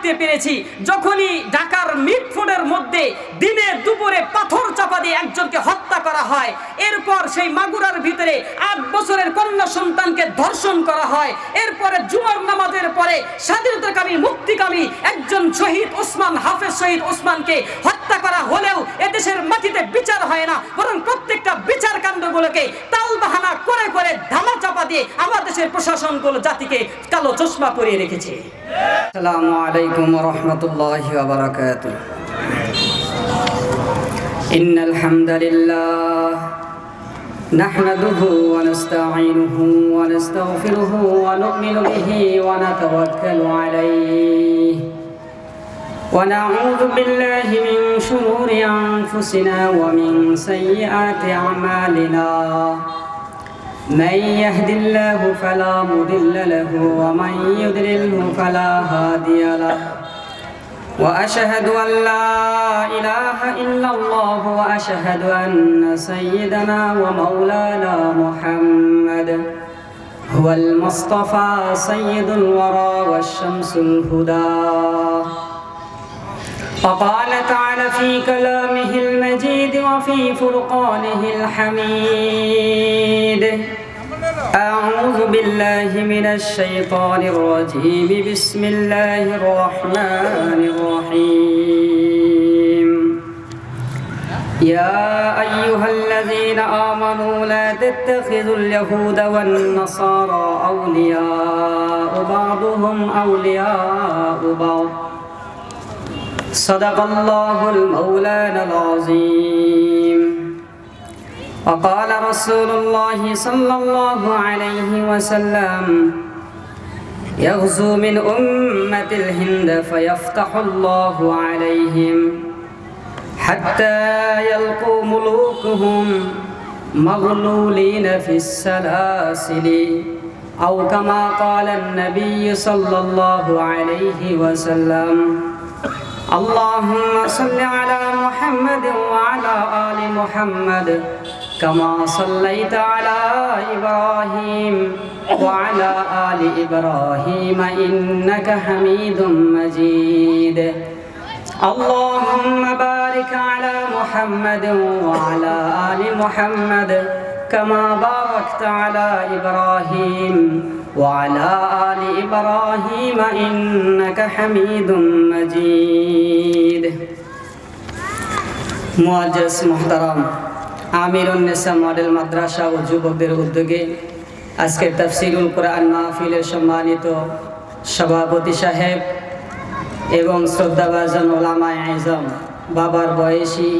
দেখতে পেরেছি, যখনই ঢাকার মিটফোর্ডের মধ্যে দিনে দুপুরে পাথর চাপা দিয়ে একজনকে হত্যা করা হয়, এরপর সেই মাগুরার ভিতরে 8 বছরের কন্যা সন্তানকে ধর্ষণ করা হয়, এরপরে জুমার নামাজের পরে স্বাধীনতাকামী মুক্তিকামী একজন শহীদ ওসমান, হাফেজ শহীদ ওসমানকে হত্যা করা হলেও এদেশের মাটিতে বিচার হয় না, বরং প্রত্যেকটা বিচার কাণ্ডগুলোকে তালবাহানা করে করে ধামা চাপা দিয়ে আমার দেশের প্রশাসনগুলো জাতিকে কালো চশমা পরিয়ে রেখেছে। আসসালামু আলাইকুম ওয়া রাহমাতুল্লাহি ওয়া বারাকাতুহু। ইন্নাল হামদালিল্লাহ নাহমাদুহু ওয়া নাস্তাঈনুহু ওয়া নাস্তাগফিরুহু ওয়া নু'মিনু বিহি ওয়া নাতাওয়াক্কালু আলাইহি ওয়া নাউযু বিল্লাহি মিন শুরুরি আনফুসিনা ওয়া মিন সাইয়্যাতি আমালিনা। من يهد الله فلا مضل له ومن يضلله فلا هادي له وأشهد أن لا إله إلا الله وأشهد أن سيدنا ومولانا محمد هو المصطفى سيد الورى والشمس الهدى. وقال تعالى في كلامه المجيد وفي فرقانه الحميد: أعوذ بالله من الشيطان الرجيم بسم الله الرحمن الرحيم. يا أيها الذين آمنوا لا تتخذوا اليهود والنصارى أولياء بعضهم أولياء بعض. صدق الله المولانا العظيم. وقال رسول الله صلى الله عليه وسلم: يغزو من أمة الهند فيفتح الله عليهم حتى يلقوا ملوكهم مغلولين في السلاسل، أو كما قال النبي صلى الله عليه وسلم. اللهم صل على محمد وعلى آل محمد كما صليت على إبراهيم وعلى آل إبراهيم إنك حميد مجيد. اللهم بارك على محمد وعلى آل محمد كما باركت على إبراهيم وعلى آل إبراهيم إنك حميد مجيد. মুআজ্জাজ মুহতারাম, আমিরুন নিসা মডেল মাদ্রাসা ও যুবকদের উদ্যোগে আজকের তাফসীরুল কোরআন মাহফিলের সম্মানিত সভাপতি সাহেব এবং শ্রদ্ধাভাজন ওলামায়ে আযম, বাবার বয়সী,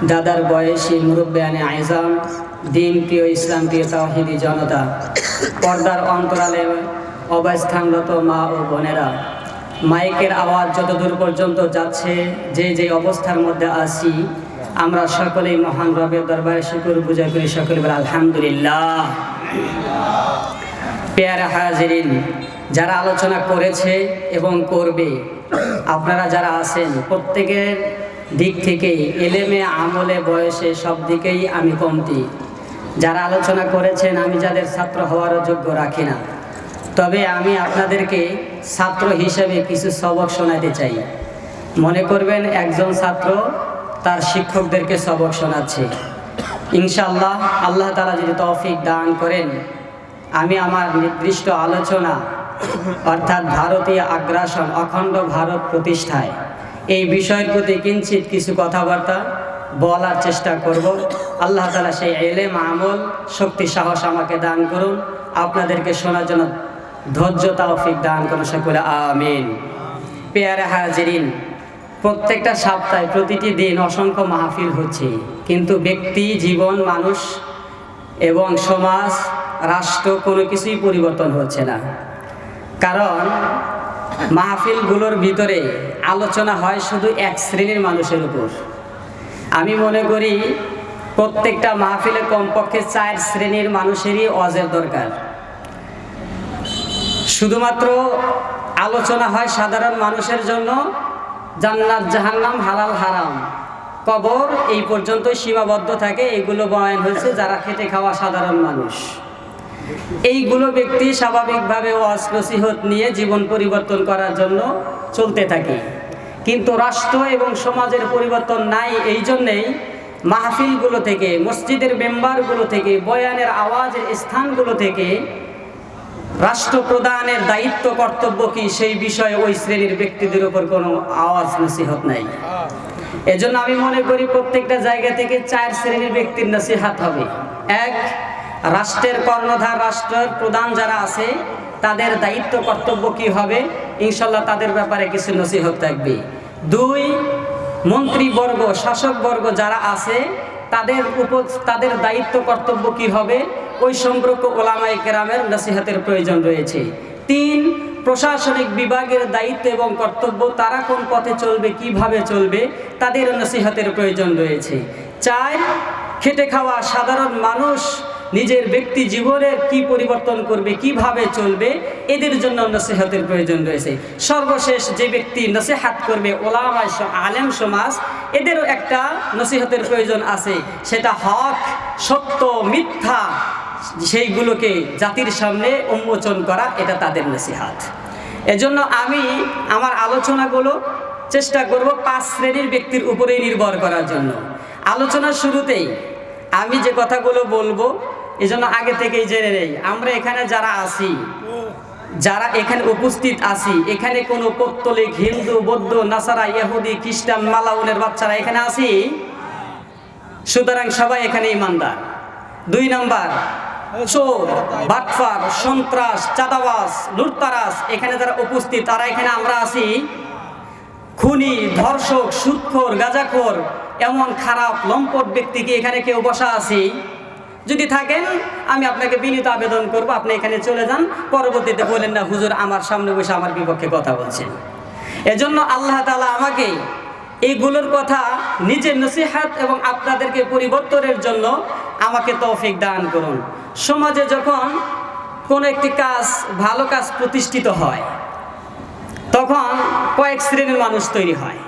দাদার বয়সী মুরব্বিয়ানে আযম, দিন প্রিয়, ইসলাম প্রিয় তাওহীদি জনতা, পর্দার অন্তরালে অবস্থানরত মা ও বোনেরা, মাইকের আওয়াজ যতদূর পর্যন্ত যাচ্ছে, যে যে অবস্থার মধ্যে আছি, আমরা সকলেই মহান রবের দরবারে শুকর গুজার করি, সকলে বলে আলহামদুলিল্লাহ। পেয়ারা হাজিরিন, যারা আলোচনা করেছে এবং করবে, আপনারা যারা আছেন, প্রত্যেকের দিক থেকেই, এলেমে, আমলে, বয়সে, সব দিকেই আমি কমতি। যারা আলোচনা করেছেন, আমি যাদের ছাত্র হওয়ারও যোগ্য রাখি না, তবে আমি আপনাদেরকে ছাত্র হিসেবে কিছু সবক শোনাতে চাই। মনে করবেন একজন ছাত্র তার শিক্ষকদেরকে সবক শোনাচ্ছে। ইনশাআল্লাহ আল্লাহ তাআলা যদি তৌফিক দান করেন, আমি আমার নির্দিষ্ট আলোচনা অর্থাৎ ভারতীয় আগ্রাসন, অখণ্ড ভারত প্রতিষ্ঠায়, এই বিষয়ের প্রতি কিঞ্চিত কিছু কথাবার্তা বলার চেষ্টা করব। আল্লাহ তাআলা সেই ইলম, আমল, শক্তি, সাহস আমাকে দান করুন, আপনাদেরকে শোনার জন্য ধৈর্য তৌফিক দান করুন, সকলে আমিন। পেয়ারা হাজিরিন, প্রত্যেকটা সপ্তাহে, প্রতিটি দিন অসংখ্য মাহফিল হচ্ছে, কিন্তু ব্যক্তি জীবন, মানুষ এবং সমাজ, রাষ্ট্র কোনো কিছুই পরিবর্তন হচ্ছে না। কারণ মাহফিলগুলোর ভিতরে আলোচনা হয় শুধু এক শ্রেণীর মানুষের উপর। আমি মনে করি প্রত্যেকটা মাহফিলে কমপক্ষে 4 শ্রেণীর মানুষেরই ওয়াজের দরকার। শুধুমাত্র আলোচনা হয় সাধারণ মানুষের জন্য, জান্নাত জাহান্নাম, হালাল হারাম, কবর, এই পর্যন্ত সীমাবদ্ধ থাকে। এগুলো বয়ান হয়েছে যারা খেটে খাওয়া সাধারণ মানুষ। এইগুলো ব্যক্তি স্বাভাবিকভাবে ওয়াজ নসিহত নিয়ে জীবন পরিবর্তন করার জন্য চলতে থাকে, কিন্তু রাষ্ট্র এবং সমাজের পরিবর্তন নাই। এই জন্যেই মাহফিলগুলো থেকে, মসজিদের মেম্বারগুলো থেকে, বয়ানের আওয়াজের স্থানগুলো থেকে রাষ্ট্রপ্রধানের দায়িত্ব কর্তব্য কি সেই বিষয়ে ওই শ্রেণীর ব্যক্তিদের উপর কোনো আওয়াজ নসিহত নাই। এজন্য আমি মনে করি প্রত্যেকটা জায়গা থেকে 4 শ্রেণীর ব্যক্তির নসিহত হবে। 1, রাষ্ট্রের কর্ণধার, রাষ্ট্রের প্রধান যারা আছে তাদের দায়িত্ব কর্তব্য কি হবে, ইনশাল্লাহ তাদের ব্যাপারে কিছু নসিহত থাকবে। 2, মন্ত্রীবর্গ, শাসকবর্গ যারা আছে তাদের দায়িত্ব কর্তব্য কি হবে, ওই সম্পর্ক ওলামায়ে কেরামের নসিহতের প্রয়োজন রয়েছে। 3, প্রশাসনিক বিভাগের দায়িত্ব এবং কর্তব্য, তারা কোন পথে চলবে, কিভাবে চলবে, তাদের নসিহতের প্রয়োজন রয়েছে। 4, খেটে খাওয়া সাধারণ মানুষ নিজের ব্যক্তি জীবনের কি পরিবর্তন করবে, কিভাবে চলবে, এদের জন্য নসিহতের প্রয়োজন রয়েছে। সর্বশেষ যে ব্যক্তি নসিহত করবে, ওলামা আলেম সমাজ, এদেরও একটা নসিহতের প্রয়োজন আছে। সেটা হক, সত্য, মিথ্যা, সেইগুলোকে জাতির সামনে উন্মোচন করা, এটা তাদের নসিহত। এজন্য আমি আমার আলোচনাগুলো চেষ্টা করব 5 শ্রেণীর ব্যক্তির উপরেই নির্ভর করার জন্য। আলোচনার শুরুতেই আমি যে কথাগুলো বলবো, এজন্য আগে থেকেই জেনে নেই, আমরা এখানে যারা আছি, যারা এখানে উপস্থিত আছি, এখানে কোনো পৌত্তলিক, হিন্দু, বৌদ্ধ, নাসারা, ইহুদি, খ্রিস্টান, মালাউনের বাচ্চারা এখানে আছি। সুতরাং সবাই এখানে ইমানদার। 2 নাম্বার, চোর, বাটফার, সন্ত্রাস, চাঁদাবাজ, লুটতারাস এখানে যারা উপস্থিত, তারা এখানে আমরা আছি। খুনি, ধর্ষক, সুদখোর, গাঁজাখোর, এমন খারাপ লম্পট ব্যক্তি কি এখানে কেউ বসা আছি? যদি থাকেন আমি আপনাকে বিনীত আবেদন করব, আপনি এখানে চলে যান, পরবর্তীতে বলেন না হুজুর আমার সামনে বসে আমার বিপক্ষে কথা বলছেন। এজন্য আল্লাহ তাআলা আমাকে এইগুলোর কথা নিজের নসিহত এবং আপনাদেরকে পরিবর্তনের জন্য আমাকে তৌফিক দান করুন। সমাজে যখন কোনো একটি কাজ, ভালো কাজ প্রতিষ্ঠিত হয়, তখন কয়েক শ্রেণীর মানুষ তৈরি হয়,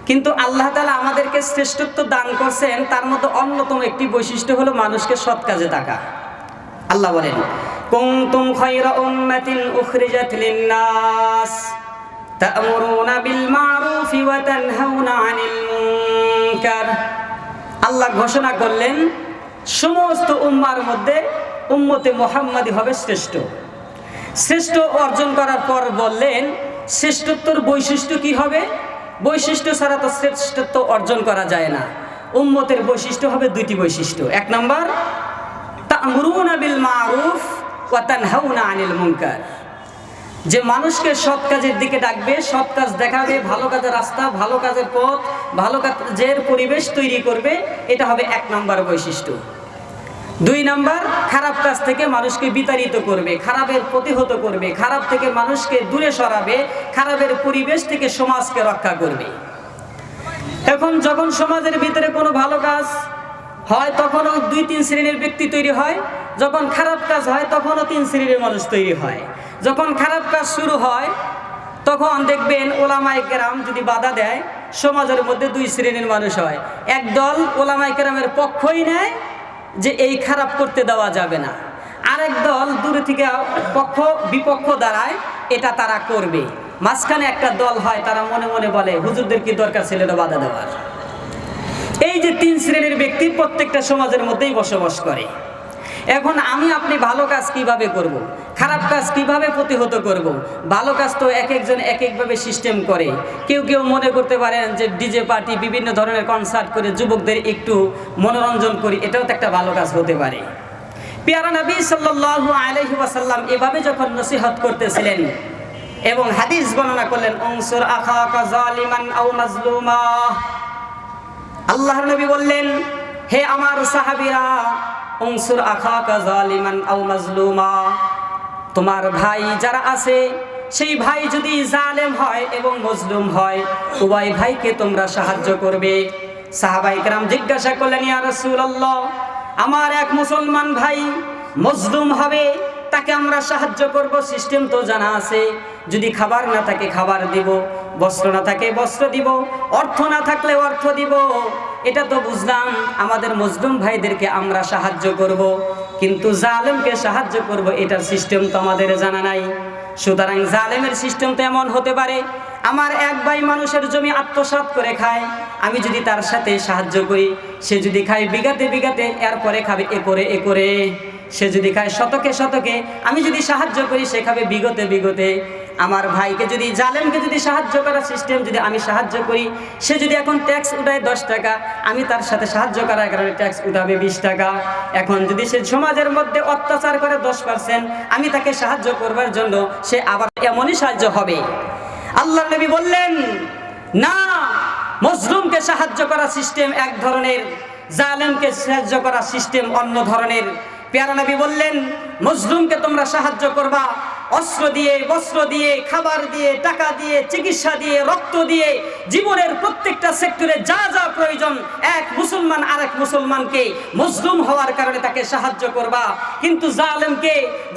কিন্তু আল্লাহ তাআলা আমাদেরকে শ্রেষ্ঠত্ব দান করছেন, তার মধ্যে অন্যতম একটি বৈশিষ্ট্য হলো মানুষকে সৎ কাজে ডাকা। আল্লাহ বলেন, কুনতুম খায়রা উম্মাতিন উখরিজাত লিন-নাস তা'মুরুনা বিল মা'রুফি ওয়া তানহাউনা আনিল মুনকার। আল্লাহ ঘোষণা করলেন সমস্ত উম্মার মধ্যে উম্মতে মুহাম্মাদি হবে শ্রেষ্ঠ। শ্রেষ্ঠ অর্জন করার পর বললেন শ্রেষ্ঠত্বর বৈশিষ্ট্য কি হবে? বৈশিষ্ট্য ছাড়া তো শ্রেষ্ঠত্ব অর্জন করা যায় না। উম্মতের বৈশিষ্ট্য হবে 2টি বৈশিষ্ট্য। 1 নাম্বার, তা'মুরুনা বিল মা'রুফ ওয়া তানহাউনা আনিল মুনকার, যে মানুষকে সৎ কাজের দিকে ডাকবে, সৎ কাজ দেখাবে, ভালো কাজের রাস্তা, ভালো কাজের পথ, ভালো কাজের পরিবেশ তৈরি করবে, এটা হবে 1 নাম্বার বৈশিষ্ট্য। 2 নাম্বার, খারাপ কাজ থেকে মানুষকে বিতাড়িত করবে, খারাপের প্রতিহত করবে, খারাপ থেকে মানুষকে দূরে সরাবে, খারাপের পরিবেশ থেকে সমাজকে রক্ষা করবে। এখন যখন সমাজের ভিতরে কোনো ভালো কাজ হয় তখনও 2-3 শ্রেণীর ব্যক্তি তৈরি হয়, যখন খারাপ কাজ হয় তখনও 3 শ্রেণীর মানুষ তৈরি হয়। যখন খারাপ কাজ শুরু হয় তখন দেখবেন ওলামায়ে কেরাম যদি বাধা দেয়, সমাজের মধ্যে 2 শ্রেণীর মানুষ হয়। একদল ওলামায়ে কেরামের পক্ষই নেয় যে এই খারাপ করতে দেওয়া যাবে না, আরেক দল দূরে থেকে পক্ষ বিপক্ষ দাঁড়ায়, এটা তারা করবে। মাঝখানে একটা দল হয়, তারা মনে মনে বলে হুজুরদের কি দরকার ছিল এটা বাধা দেওয়ার। এই যে 3 শ্রেণীর ব্যক্তি প্রত্যেকটা সমাজের মধ্যেই বসবাস করে। এখন আমি আপনি ভালো কাজ কিভাবে করব, খারাপ কাজ কিভাবে প্রতিহত করব? ভালো কাজ তো এক একজন এক একভাবে সিস্টেম করে। কেউ মনে করতে পারেন যে ডিজে পার্টি, বিভিন্ন ধরনের কনসার্ট করে যুবকদের একটু মনোরঞ্জন করি, এটাও তো একটা ভালো কাজ হতে পারে। পেয়ারা নবী সাল্লাল্লাহু আলাইহি ওয়াসাল্লাম এভাবে যখন নসিহত করতেছিলেন এবং হাদিস বর্ণনা করলেন, উনসুর আখাকা জালিমান আও মাজলুমা, আল্লাহর নবী বললেন, হে আমার সাহাবীরা, উনসুর আখাকা জালিমান আও মাজলুমা, তোমার ভাই যারা আছে সেই ভাই যদি জালেম হয় এবং মজলুম হয়, উভয় ভাইকে তোমরা সাহায্য করবে। সাহাবায়ে কেরাম জিজ্ঞাসা করলেন, ইয়া রাসূলুল্লাহ, আমার এক মুসলমান ভাই মজলুম হবে, তাকে আমরা সাহায্য করব, সিস্টেম তো জানা আছে, যদি খাবার না থাকে খাবার দিব, বস্ত্র না থাকে বস্ত্র দিব, অর্থ না থাকলে অর্থ দিব, এটা তো বুঝলাম, আমাদের মজলুম ভাইদেরকে আমরা সাহায্য করব, কিন্তু জালেমকে সাহায্য করব এটার সিস্টেম তো আমাদের জানা নাই। সুতরাং জালেমের সিস্টেম তো এমন হতে পারে, আমার এক ভাই মানুষের জমি আত্মসাৎ করে খায়, আমি যদি তার সাথে সাহায্য করি, সে যদি খায় বিঘাতে বিঘাতে, এরপরে খাবে এ করে। সে যদি খায় শতকে শতকে, আমি যদি সাহায্য করি, সে খাবে বিগতে বিগতে। আমার ভাইকে যদি, জালেমকে যদি সাহায্য করার সিস্টেম যদি আমি সাহায্য করি, সে যদি এখন ট্যাক্স উঠায় 10 টাকা, আমি তার সাথে সাহায্য করার কারণে ট্যাক্স উঠাবে 20 টাকা। এখন যদি সে সমাজের মধ্যে অত্যাচার করে 10%, আমি তাকে সাহায্য করবার জন্য সে আবার এমনই সাহায্য হবে। আল্লাহর নবী বললেন না, মজলুমকে সাহায্য করার সিস্টেম এক ধরনের, জালেমকে সাহায্য করার সিস্টেম অন্য ধরনের। প্যারা নবী বললেন, মজলুমকে তোমরা সাহায্য করবা অস্ত্র দিয়ে, বস্ত্র দিয়ে, খাবার দিয়ে, টাকা দিয়ে, চিকিৎসা দিয়ে, রক্ত দিয়ে, জীবনের প্রত্যেকটা সেক্টরে যা যা প্রয়োজন, এক মুসলমান আরেক মুসলমানকে মজলুম হওয়ার কারণে তাকে সাহায্য করবা। কিন্তু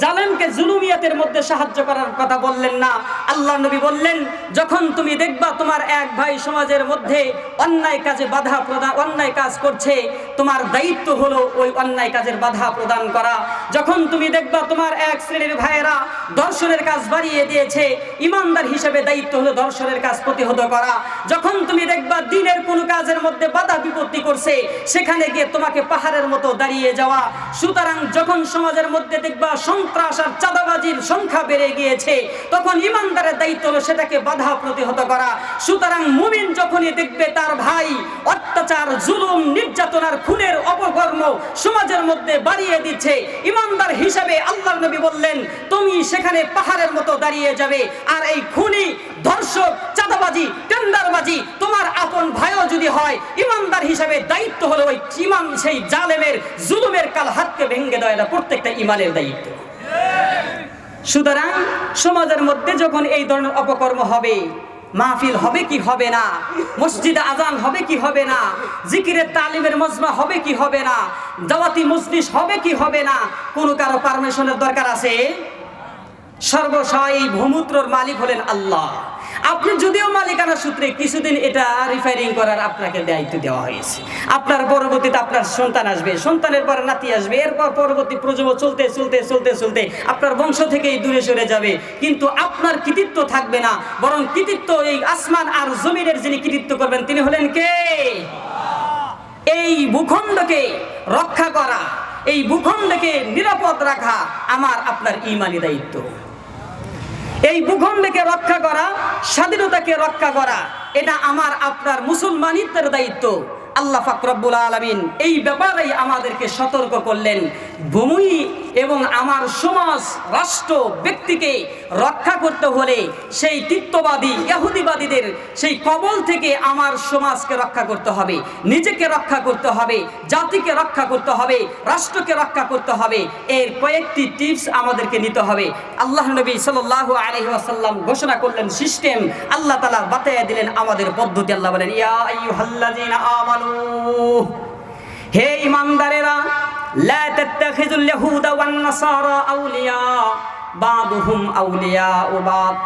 জালেমকে জুলুমিয়াতের মধ্যে সাহায্য করার কথা বললেন না। আল্লাহ নবী বললেন, যখন তুমি দেখবা তোমার এক ভাই সমাজের মধ্যে অন্যায় কাজে বাধা প্রদান, অন্যায় কাজ করছে, তোমার দায়িত্ব হলো ওই অন্যায় কাজের বাধা প্রদান করা। যখন তুমি দেখবা তোমার এক শ্রেণীর ভাইয়েরা ধর্ষণের কাজ বাড়িয়ে দিয়েছে, ইমানদার হিসেবে দায়িত্ব হলো ধর্ষণের কাজ প্রতিহত করা। যখন তুমি দেখবা দিনের কোনো কাজের মধ্যে বাধা বিপত্তি করছে, সেখানে গিয়ে তোমাকে পাহাড়ের মতো দাঁড়িয়ে যাওয়া। সুতরাং যখন সমাজের মধ্যে দেখবা সন্ত্রাস আর চাঁদাবাজির সংখ্যা বেড়ে গিয়েছে, তখন ইমানদারের দায়িত্ব হলো সেটাকে বাধা প্রতিহত করা। সুতরাং মুমিন যখনই দেখবে তার ভাই অত্যাচার, জুলুম, নির্যাতনার, খুনের অপকর্ম সমাজের মধ্যে বাড়িয়ে দিচ্ছে, ইমানদার হিসেবে আল্লাহর নবী বললেন, তুমি সেখানে পাহাড়ের মতো দাঁড়িয়ে যাবে। আর এই খুনি, ধর্ষক, চাঁদাবাজি, টেন্ডারবাজি তোমার আপন ভাইও যদি হয়, ইমানদার হিসেবে দায়িত্ব হলো ওই ইমাম, সেই জালেমের জুলুমের কাল হাতকে ভেঙে দেওয়া, এটা প্রত্যেকটা ইমানের দায়িত্ব। সুতরাং সমাজের মধ্যে যখন এই ধরনের অপকর্ম হবে, মাহফিল হবে কি হবে না, মসজিদে আজান হবে কি হবে না, জিকিরের তালিমের মজমা হবে কি হবে না, দাওয়াতি মজলিস হবে কি হবে না, কোনো কারো পারমিশনের দরকার আছে? সর্বস্বই ভূমূত্রর মালিক হলেন আল্লাহ। আপনি যদিও মালিকানা সূত্রে কিছুদিন এটা রিফায়ারিং করার আপনাকে দায়িত্ব দেওয়া হয়েছে, আপনার পরবর্তীতে আপনার সন্তান আসবে, সন্তানের পর নাতি আসবে, এরপর পরবর্তী প্রজন্ম চলতে চলতে চলতে চলতে আপনার বংশ থেকেই দূরে সরে যাবে, কিন্তু আপনার কৃতিত্ব থাকবে না। বরং কৃতিত্ব এই আসমান আর জমিনের যিনি কৃতিত্ব করবেন তিনি হলেন কে? এই ভূখণ্ডকে রক্ষা করা, এই ভূখণ্ডকে নিরাপদ রাখা আমার আপনার ঈমানি দায়িত্ব। এই ভূখণ্ডকে রক্ষা করা, স্বাধীনতাকে রক্ষা করা, এটা আমার আপনার মুসলমানিত্বের দায়িত্ব। আল্লাহ পাক রব্বুল আলামিন এই ব্যাপারেই আমাদেরকে সতর্ক করলেন। ভূমি এবং আমার সমাজ, রাষ্ট্র, ব্যক্তিকে রক্ষা করতে হলে সেই তিত্ববাদী ইহুদিবাদীদের সেই কবল থেকে আমার সমাজকে রক্ষা করতে হবে, নিজেকে রক্ষা করতে হবে, জাতিকে রক্ষা করতে হবে, রাষ্ট্রকে রক্ষা করতে হবে। এর কয়েকটি টিপস আমাদেরকে নিতে হবে। আল্লাহ নবী সাল্লাল্লাহু আলাইহি ওয়াসাল্লাম ঘোষণা করলেন সিস্টেম, আল্লাহ তাআলা বাতায়া দিলেন আমাদের পদ্ধতি। আল্লাহ বলেন, ইয়া আইয়ুহাল্লাযীনা আমানু, হে ঈমানদারেরা, লা তাত্তাখিযুল ইয়াহুদা ওয়ান নাসারা আউলিয়া বাদুহুম আউলিয়াউ বাদ।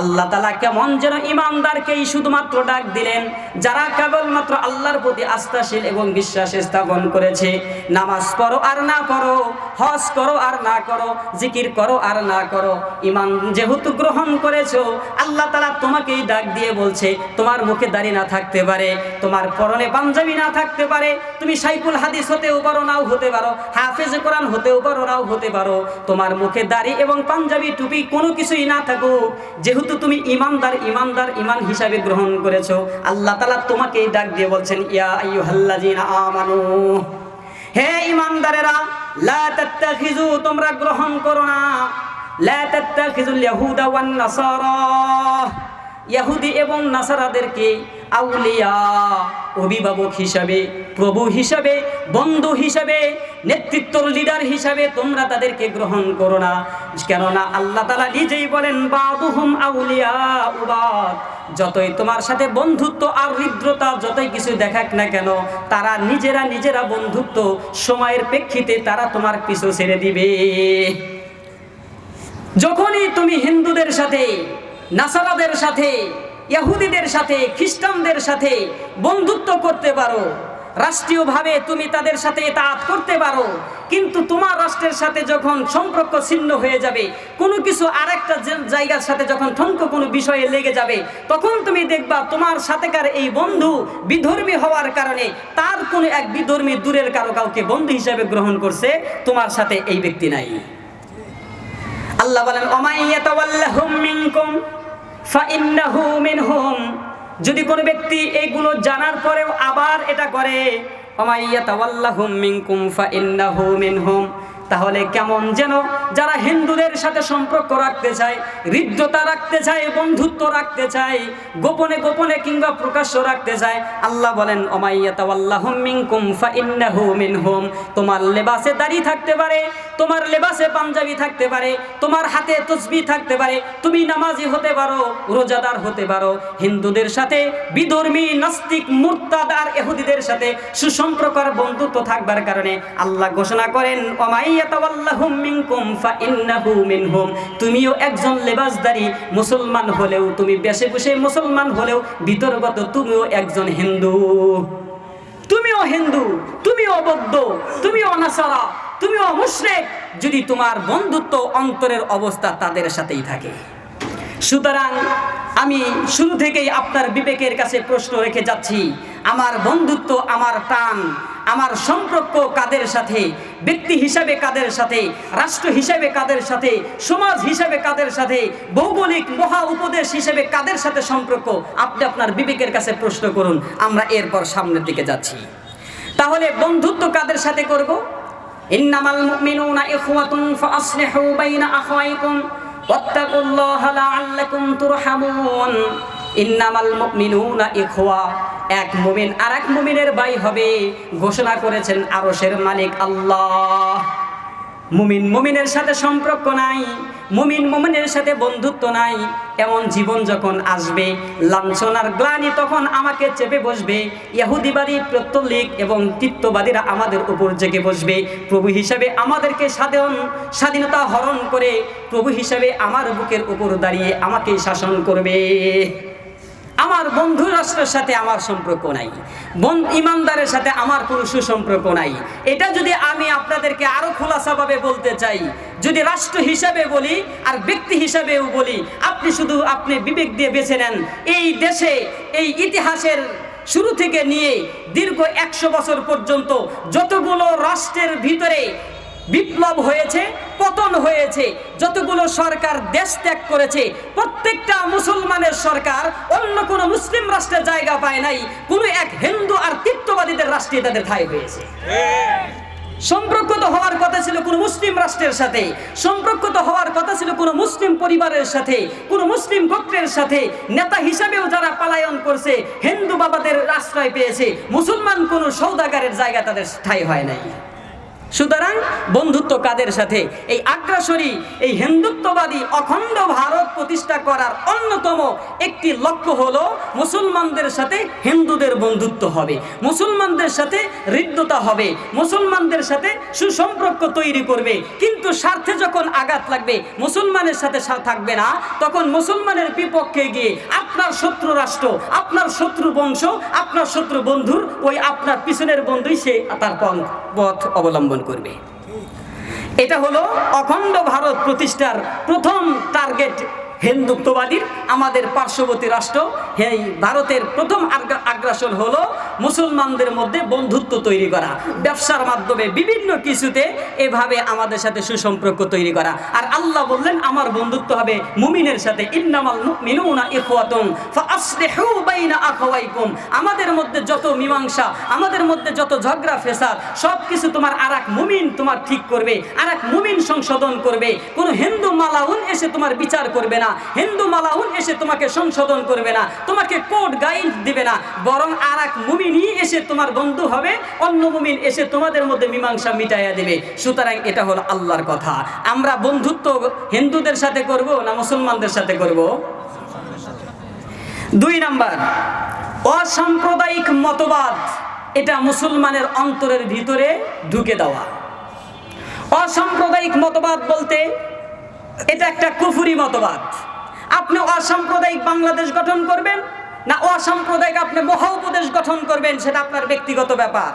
আল্লাহ তাআলা কেমন যেন ঈমানদারকেই শুধুমাত্র ডাক দিলেন, যারা কেবলমাত্র আল্লাহর প্রতি আস্থাশীল এবং বিশ্বাস স্থাপন করেছে। নামাজ পড়ো আর না পড়ো, হজ করো আর না করো, জিকির করো আর না করো, ঈমান যেহেতু গ্রহণ করেছো, আল্লাহ তাআলা তোমাকেই ডাক দিয়ে বলছে, তোমার মুখে দাড়ি না থাকতে পারে, তোমার পরনে পাঞ্জাবি না থাকতে পারে, তুমি শাইখুল হাদিস হতেও পারো নাও হতে পারো, হাফেজে কোরআন হতেও পারো নাও হতে পারো, তোমার মুখে দাড়ি এবং পাঞ্জাবি টুপি কোনো কিছুই না থাকুক, যেহেতু তুমি ইমানদার ঈমান হিসাবে গ্রহণ করেছো, আল্লাহ তাআলা তোমাকেই ডাক দিয়ে বলছেন, ইয়া আইয়ুহাল্লাযীনা আমানু, হে ঈমানদারেরা, লা তাত্তাখিযু, তোমরা গ্রহণ করো না, লা তাত্তাখিযুল ইয়াহুদা ওয়ান নাসারা, ইহুদি এবং নাসারাদেরকে আউলিয়া, অভিভাবক হিসাবে, প্রভু হিসাবে, বন্ধু হিসাবে, নেতৃত্বর লিডার হিসাবে তোমরা তাদেরকে গ্রহণ করো না। কেননা আল্লাহ তাআলা নিজেই বলেন, বাদুহুম আউলিয়াউ বাদ, যতই তোমার সাথে বন্ধুত্ব আর হৃদ্রতা যতই কিছু দেখাক না কেন, তারা নিজেরা বন্ধুত্ব সময়ের প্রেক্ষিতে তারা তোমার পিছু ছেড়ে দিবে। যখনই তুমি হিন্দুদের সাথে, নাসারাদের সাথে, ইহুদিদের সাথে, খ্রিস্টানদের সাথে বন্ধুত্ব করতে পারো, রাষ্ট্রীয়ভাবে তুমি তাদের সাথে ইতাআত করতে পারো, কিন্তু তোমার রাষ্ট্রের সাথে যখন সম্পর্ক ছিন্ন হয়ে যাবে, কোনো কিছু আরেকটা জায়গার সাথে যখন ঠনক কোনো বিষয়ে লেগে যাবে, তখন তুমি দেখবা তোমার সাথেকার এই বন্ধু বিধর্মী হওয়ার কারণে তার কোনো এক বিধর্মী দূরের কাউকে বন্ধু হিসেবে গ্রহণ করছে, তোমার সাথে এই ব্যক্তি নাই। আল্লাহ বলেন ওমাইয়াতাওয়াল্লাহুম মিনকুম ফাইন্নাহু মিনহুম, যদি কোনো ব্যক্তি এইগুলো জানার পরেও আবার এটা করে, ওমাইয়াতাওয়াল্লাহুম মিনকুম ফাইন্নাহু মিনহুম, তাহলে কেমন যেন যারা হিন্দুদের সাথে সম্পর্ক রাখতে চায়, হৃদ্যতা রাখতে চায়, বন্ধুত্ব রাখতে চায়, গোপনে গোপনে কিংবা প্রকাশ্য রাখতে চায়, আল্লাহ বলেন ওমাইয়াতাওয়াল্লাহুম মিনকুম ফাইন্নাহু মিনহুম, তোমার লেবাসে দাড়ি থাকতে পারে, তোমার লেবাসে পাঞ্জাবি থাকতে পারে, তোমার হাতে তসবিহ থাকতে পারে, তুমি নামাজি হতে পারো, রোজাদার হতে পারো, হিন্দুদের সাথে বিধর্মী নাস্তিক মুরতাদ আর ইহুদিদের সাথে সুসম্পর্ক আর বন্ধুত্ব থাকবার কারণে আল্লাহ ঘোষণা করেন ওমাইয়াতাওয়াল্লাহুম মিনকুম ফাইন্নাহু মিনহুম, তুমিও একজন লেবাসদারি মুসলমান হলেও, তুমি বেশে বসে মুসলমান হলেও ভিতরগত তুমিও একজন হিন্দু, তুমিও হিন্দু, তুমিও বৌদ্ধ, তুমিও নাসারা, তুমিও মুশরিক, যদি তোমার বন্ধুত্ব অন্তরের অবস্থা তাদের সাথেই থাকে। সুতরাং আমি শুরু থেকেই আপনার বিবেকের কাছে প্রশ্ন রেখে যাচ্ছি, আমার বন্ধুত্ব, আমার টান, আমার সম্পর্ক কাদের সাথে, ব্যক্তি হিসাবে কাদের সাথে, রাষ্ট্র হিসাবে কাদের সাথে, সমাজ হিসাবে কাদের সাথে, ভৌগোলিক মহা উপদেশ হিসেবে কাদের সাথে সম্পর্ক, আপনি আপনার বিবেকের কাছে প্রশ্ন করুন। আমরা এরপর সামনের দিকে যাচ্ছি। তাহলে বন্ধুত্ব কাদের সাথে করব? ইন্নামাল মুমিনুনা ইখওয়াতুন ফাআসলিহু বাইনা আখাওয়াইকুম ওয়াত্তাকুল্লাহা লাআল্লাকুম তুরহামুন। ইন্নামাল মুমিনুনা ইখওয়া, এক মুমিন আরেক মুমিনের ভাই হবে, ঘোষণা করেছেন আরশের মালিক আল্লাহ। মুমিন মুমিনের সাথে সম্পর্ক নাই, মুমিন মুমিনের সাথে বন্ধুত্ব নাই, এমন জীবন যখন আসবে, লাঞ্ছনার গ্লানি তখন আমাকে চেপে বসবে, ইহুদিবাদী, পৌত্তলিক এবং তিত্ববাদীরা আমাদের উপর জেগে বসবে। প্রভু হিসাবে আমাদেরকে স্বাধীনতা হরণ করে প্রভু হিসাবে আমার বুকের উপর দাঁড়িয়ে আমাকে শাসন করবে। আমার বন্ধু রাষ্ট্রের সাথে আমার সম্পর্ক নাই, ইমানদারের সাথে আমার কোনো সুসম্পর্ক নাই। এটা যদি আমি আপনাদেরকে আরো খোলাসাভাবে বলতে চাই, যদি রাষ্ট্র হিসাবে বলি আর ব্যক্তি হিসাবেও বলি, আপনি বিবেক দিয়ে বেছে নেন। এই দেশে এই ইতিহাসের শুরু থেকে নিয়ে দীর্ঘ 100 বছর পর্যন্ত যতগুলো রাষ্ট্রের ভিতরে বিপ্লব হয়েছে, পতন হয়েছে, যতগুলো সরকার দেশ ত্যাগ করেছে, প্রত্যেকটা মুসলমানের সরকার অন্য কোনো মুসলিম রাষ্ট্রে জায়গা পায় নাই, কোনো এক হিন্দু আর তিত্ববাদীদের রাষ্ট্রে তাদের ঠাঁই হয়েছে। সম্পর্ক তো হওয়ার কথা ছিল কোনো মুসলিম রাষ্ট্রের সাথে, সম্পর্ক তো হওয়ার কথা ছিল কোনো মুসলিম পরিবারের সাথে, কোনো মুসলিম গোত্রের সাথে। নেতা হিসাবেও যারা পলায়ন করছে, হিন্দু বাবাদের আশ্রয় পেয়েছে, মুসলমান কোনো সওদাগারের জায়গা তাদের ঠাঁই হয় নাই। সুতরাং বন্ধুত্ব কাদের সাথে? এই আগ্রাসী, এই হিন্দুত্ববাদী অখণ্ড ভারত প্রতিষ্ঠা করার অন্যতম একটি লক্ষ্য হলো মুসলমানদের সাথে হিন্দুদের বন্ধুত্ব হবে, মুসলমানদের সাথে হৃদ্যতা হবে, মুসলমানদের সাথে সুসম্পর্ক তৈরি করবে। কিন্তু স্বার্থে যখন আঘাত লাগবে, মুসলমানের সাথে থাকবে না, তখন মুসলমানের বিপক্ষে গিয়ে আপনার শত্রু রাষ্ট্র, আপনার শত্রু বংশ, আপনার শত্রু বন্ধুর ওই আপনার পিছনের বন্ধুই সে তার পথ অবলম্বন করবে। এটা হলো অখণ্ড ভারত প্রতিষ্ঠার প্রথম টার্গেট হিন্দুত্ববাদীর। আমাদের পার্শ্ববর্তী রাষ্ট্র এই ভারতের প্রথম আগ্রাসন হলো মুসলমানদের মধ্যে বন্ধুত্ব তৈরি করা, ব্যবসার মাধ্যমে বিভিন্ন কিছুতে এভাবে আমাদের সাথে সুসম্পর্ক তৈরি করা। আর আল্লাহ বললেন আমার বন্ধুত্ব হবে মুমিনের সাথে, ইন্নামাল মুমিনুনা ইখওয়াতুন ফাআসলিহু বাইনা আখাওয়াইকুম। আমাদের মধ্যে যত মীমাংসা, আমাদের মধ্যে যত ঝগড়া ফেসাদ, সব কিছু তোমার আরেক মুমিন তোমার ঠিক করবে, আরেক মুমিন সংশোধন করবে। কোনো হিন্দু মালাউন এসে তোমার বিচার করবে না, হিন্দু মালাউন এসে তোমাকে সংশোধন করবে না, তোমাকে কোড গাইড দিবে না, বরং আরেক মুমিনই এসে তোমার বন্ধু হবে, অন্য মুমিন এসে তোমাদের মধ্যে মীমাংসা মিটাইয়া দিবে। সুতরাং এটা হলো আল্লাহর কথা। আমরা বন্ধুত্ব হিন্দুদের সাথে করব না মুসলমানদের সাথে করব? 2 নাম্বার, অসাম্প্রদায়িক মতবাদ, এটা মুসলমানের অন্তরের ভিতরে ঢুকে দেওয়া। অসাম্প্রদায়িক মতবাদ বলতে এটা একটা কুফরি মতবাদ। আপনি অসাম্প্রদায়িক বাংলাদেশ গঠন করবেন, না অসাম্প্রদায়িক আপনি মহা উপদেশ গঠন করবেন, সেটা আপনার ব্যক্তিগত ব্যাপার।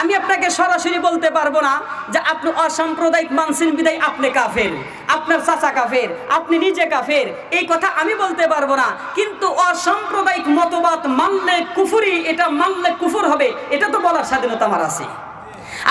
আমি আপনাকে সরাসরি বলতে পারবো না যে আপনি অসাম্প্রদায়িক মানছেন বিদায় আপনি কাফের, আপনার চাচা কাফের, আপনি নিজে কাফের, এই কথা আমি বলতে পারবো না। কিন্তু অসাম্প্রদায়িক মতবাদ মানলে কুফরি, এটা মানলে কুফর হবে, এটা তো বলার স্বাধীনতা আমার আছে।